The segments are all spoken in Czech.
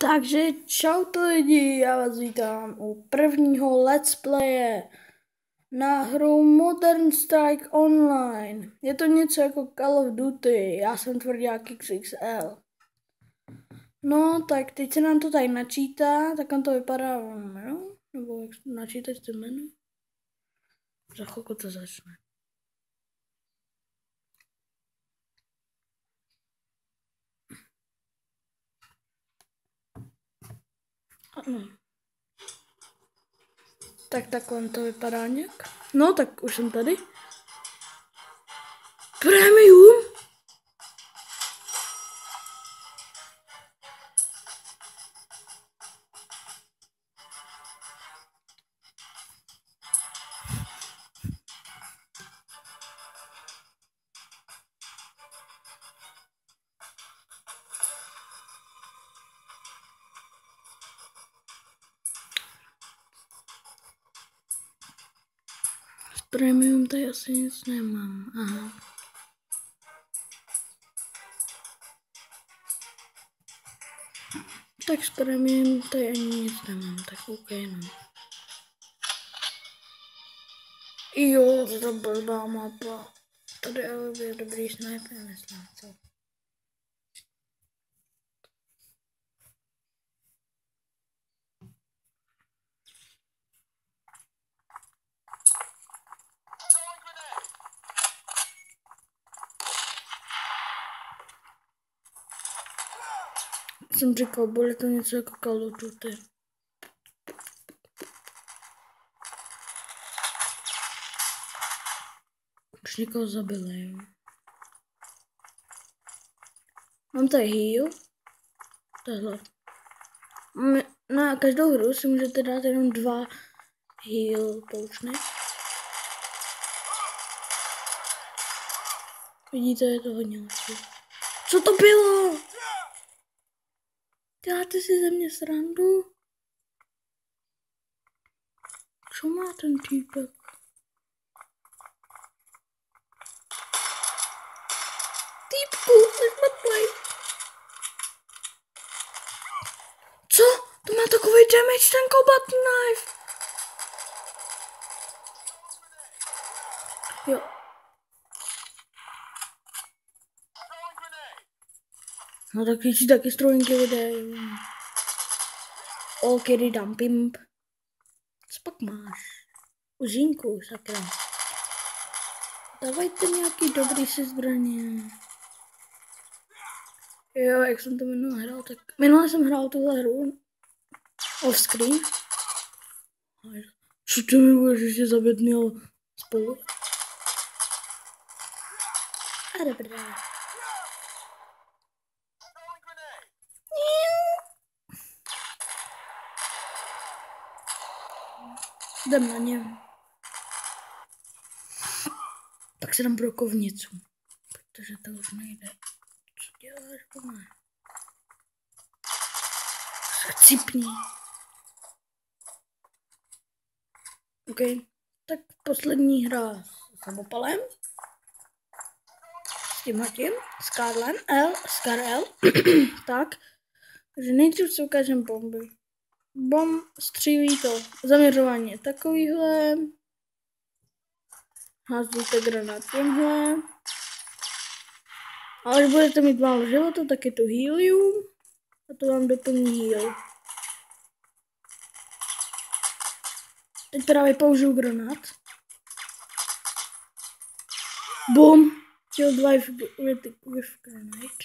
Takže čau to lidi, já vás vítám u prvního let's playe na hru Modern Strike Online. Je to něco jako Call of Duty, já jsem tvrdák XXL. No tak teď se nám to tady načítá, tak on to vypadá jméno, nebo jak načítat to jméno? Za chvilku to začne. Ano. Tak takhle to vypadá nějak. No tak už jsem tady. Premium? Premium tady asi nic nemám. Aha. Tak s premium tady ani nic nemám, tak OK, no. Jo, to blbá mapa. Tady ale je dobrý sniper, myslím, co? Jsem říkal, bude to něco jako Call of Duty. Už někoho zabili, jo. Mám tady heal. Tohle. Na každou hru si můžete dát jenom 2 heal poučny. Vidíte, je to hodně lepší. Co to bylo? Děláte si ze mě srandu? Co má ten týpek? Týpku, jsi mrtvej. Co? To má takový damage ten combat knife. Jo. No tak si taky strojníky lidé. Okedy dám pimp. Co pak máš? Užínku, sakra. Dávajte nějaký dobrý si zbraně. Jo, jak jsem to minule hrál, tak... Minule jsem hrál tuhle hru. Offscreen. Co to mi budeš ještě zabít měl spolu? A dobré. Jdem na ně. Tak se dám brokovnicu. Protože to už nejde. Co děláš, pane? Chcípni. OK. Tak poslední hra s samopalem. S tímhletím. S Karlem. Skar L. Tak. Takže nejdřív si ukážem bomby. Střílí to. Zaměřování je takovýhle. Házíte granát tímhle. A když budete mít málo života, tak je to helium. A to vám doplní heal. Teď právě použiju granát. Boom. Kill 2 with grenade.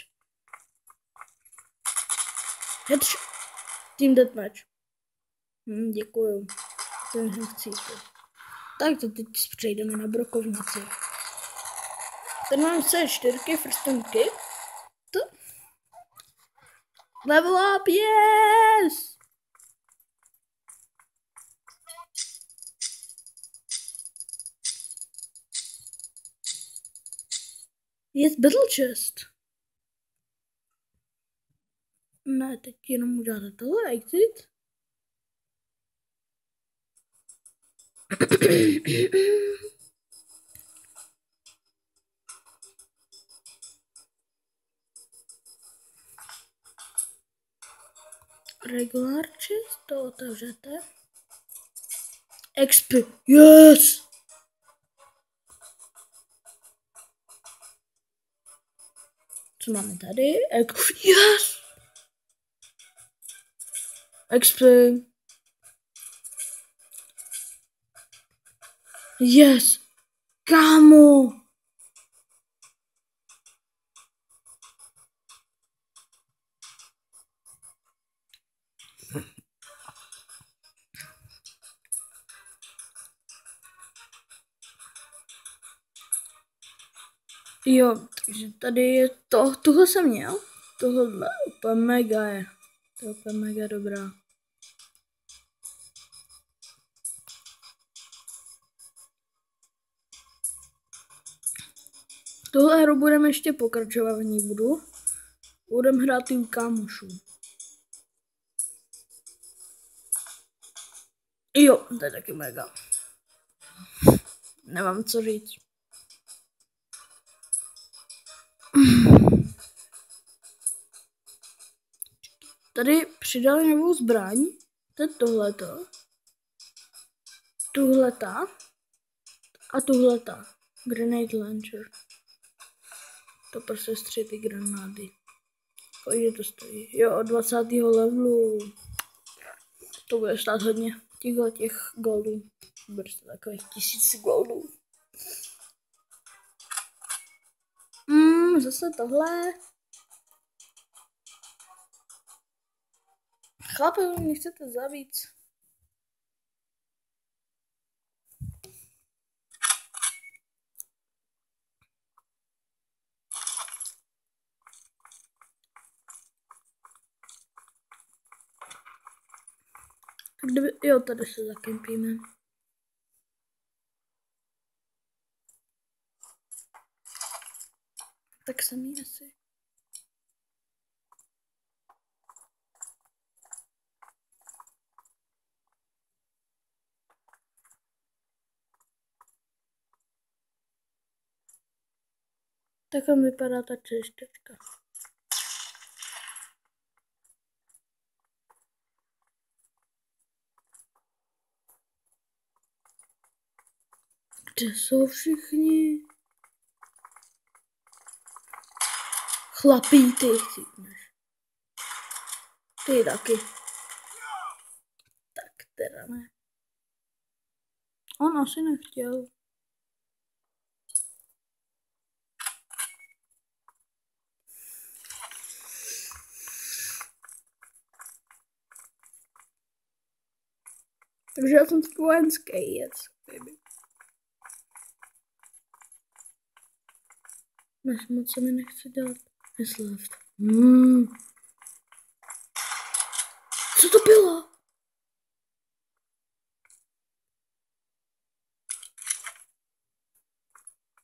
Headshot. Team deathmatch. Děkuju. Ten chcíte. Tak to teď přejdeme na brokovnici. Tady mám C4, frstonky. To. Level up, yes! Yes, battle chest. Ne, teď jenom uděláte tohle, exit. Regular chest, to otevřete. XP, yes! Co máme tady? Yes! XP. Yes! Kámo! Jo, takže tady je to, tohle jsem měl, tohle úplně mega je, to je úplně mega dobrá. Tohle hru budeme ještě pokračovat, v ní budeme hrát tým kámošů. Jo, to je taky mega. Nemám co říct. Tady přidali novou zbraň, to je tohleto, tuhleta a tuhleta, grenade launcher. To prostě střelí granády. Kolik to stojí? Jo, od 20. levelu. To bude stát hodně. Těch goldů. Bude to takových 1000 goldů. Zase tohle. Chlape, mě chcete zabít. Tak kdyby, jo, tady se zakempíme. Tak jsem jí asi. Tak on vypadá ta češtečka. Kde jsou všichni? Chlapí, ty chcípneš. Ty taky. Tak teda ne. On asi nechtěl. Takže já jsem vojenský jec, baby. Než moc se mi nechce dělat. Mysleft. Co to bylo?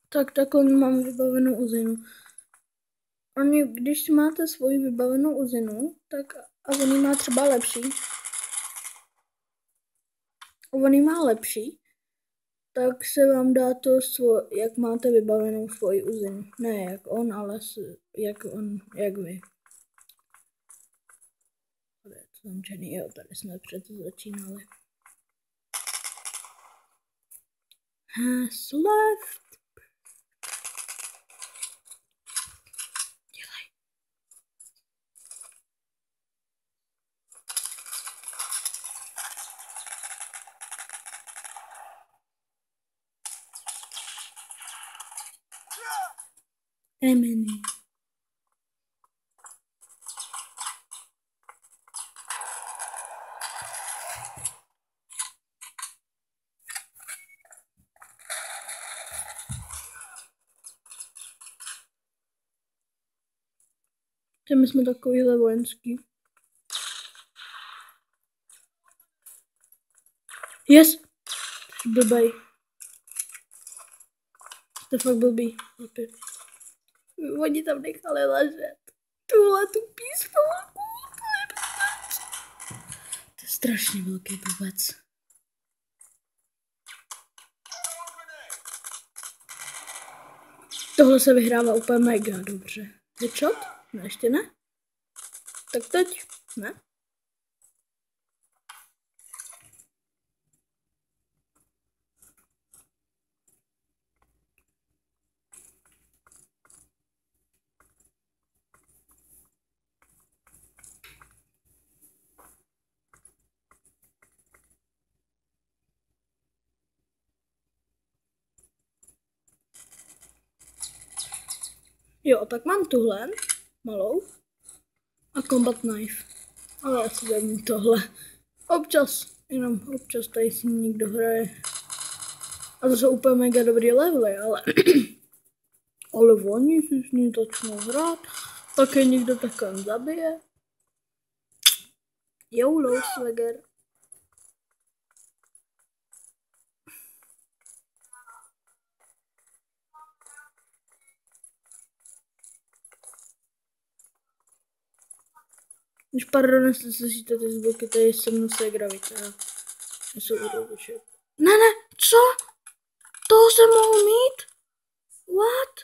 Tak oni mám vybavenou uzinu. Oni, když máte svoji vybavenou uzinu, tak a oni má třeba lepší. On má lepší, tak se vám dá to, jak máte vybavenou svoji uzinu. Ne jak on, ale jak vy. Zamčený, jo, tady jsme přece začínali. Has left. Dělej. Emily. My jsme takovýhle vojenský. Yes! Blbej. Jste fakt blbý. Oni tam nechali ležet. Tuhle tu pískovku. To je strašně velký blbec. Tohle se vyhrává úplně mega dobře. Headshot? Ne, ještě ne? Tak teď? Ne? Jo, tak mám tuhle malou a combat knife. Ale já si vezmu tohle. Jenom občas tady si někdo hraje. A to jsou úplně mega dobrý levely, ale oni si s ní začnou hrát, tak je někdo takhle zabije. YOLO swagger. Když pardon, jestli slyšíte ty zvuky, tady se mnou se gravita. Ne, co? Toho jsem mohl mít? What?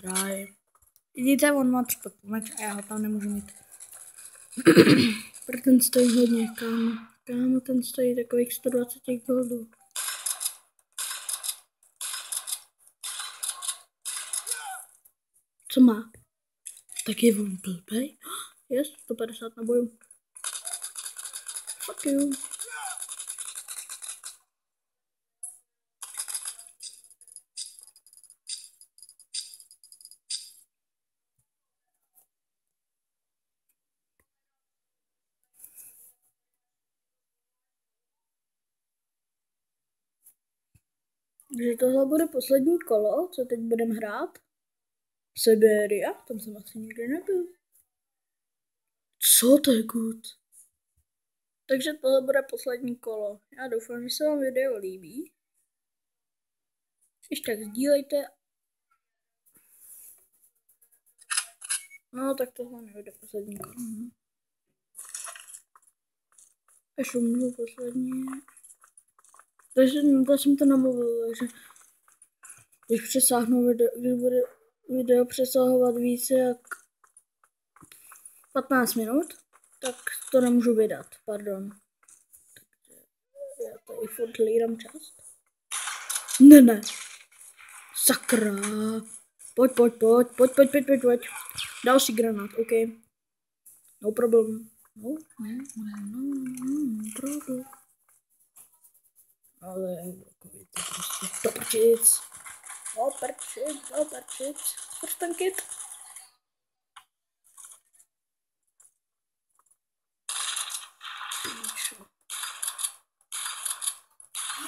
Ráj. Vidíte, on má 3 meč a já ho tam nemůžu mít. Protože ten stojí hodně, kámo. Kámo, ten stojí takových 120 goldů. Co má? Tak je on blbej? Yes, 150 nabojů. Fuck you. Takže tohle bude poslední kolo, co teď budeme hrát. Siberia, tam jsem asi nikdy nebyl. Co to je good? Takže tohle bude poslední kolo. Já doufám, že se vám video líbí. Když tak sdílejte. No, tak tohle nebude poslední kolo. Až umřu poslední. Takže jsem to namluvil, takže když přesáhnu když bude video přesahovat více jak 15 minut, tak to nemůžu vydat, pardon. Takže já tady furt hlídám čas. Ne. Sakra. Pojď. Další granát, OK. No problem. No problem. Ale takový to prostě do prčic. Proč ten kit?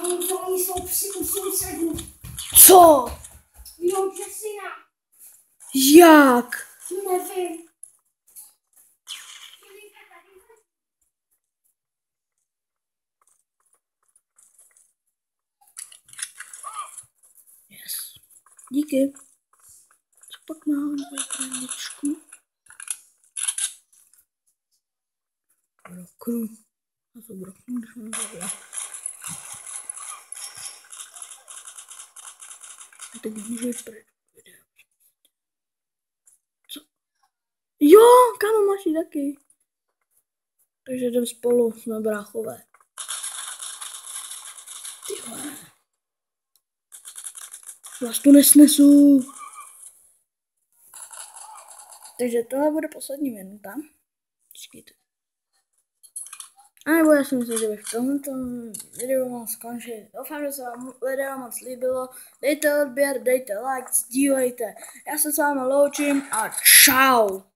Oni jsou při u sousedů. Co? Jo, Jessina. Jak? Nevím. Yes. Díky. Co pak mám za kraničku? Brokru. A to brokru, když mám zabila. A teď můžu jít pryč. Co? Jo, kámo, máš ji taky. Takže jdem spolu, jsme bráchové. Tyhle. Vás tu nesnesu. Takže tohle bude poslední minuta. Počkejte. A nebo já si myslím, že bych v tomto videu mohl skončit. Doufám, že se vám video moc líbilo. Dejte odběr, dejte like, sdílejte. Já se s vámi loučím a čau.